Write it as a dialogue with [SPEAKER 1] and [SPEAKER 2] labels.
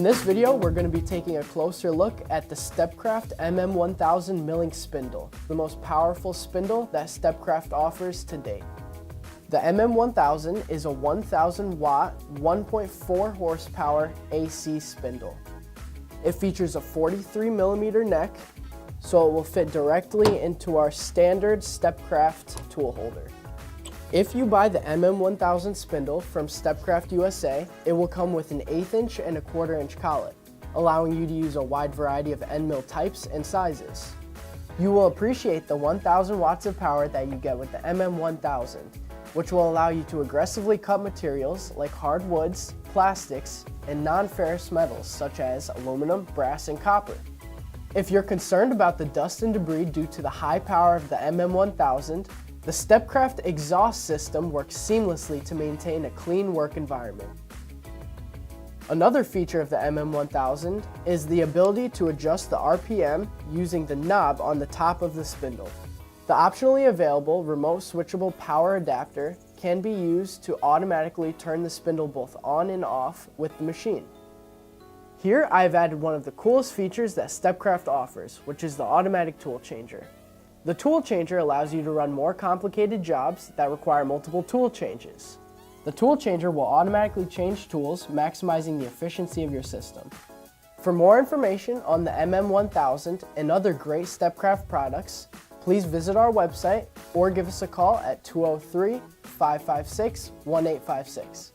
[SPEAKER 1] In this video, we're going to be taking a closer look at the StepCraft MM1000 milling spindle, the most powerful spindle that StepCraft offers to date. The MM1000 is a 1000 watt, 1.4 horsepower AC spindle. It features a 43 millimeter neck, so it will fit directly into our standard StepCraft tool holder. If you buy the MM1000 spindle from StepCraft USA, it will come with an 1/8 inch and a 1/4 inch collet, allowing you to use a wide variety of end mill types and sizes. You will appreciate the 1000 watts of power that you get with the MM1000, which will allow you to aggressively cut materials like hard woods, plastics, and non-ferrous metals such as aluminum, brass, and copper. If you're concerned about the dust and debris due to the high power of the MM1000, the StepCraft exhaust system works seamlessly to maintain a clean work environment. Another feature of the MM1000 is the ability to adjust the RPM using the knob on the top of the spindle. The optionally available remote switchable power adapter can be used to automatically turn the spindle both on and off with the machine. Here I've added one of the coolest features that StepCraft offers, which is the automatic tool changer. The tool changer allows you to run more complicated jobs that require multiple tool changes. The tool changer will automatically change tools, maximizing the efficiency of your system. For more information on the MM1000 and other great StepCraft products, please visit our website or give us a call at 203-556-1856.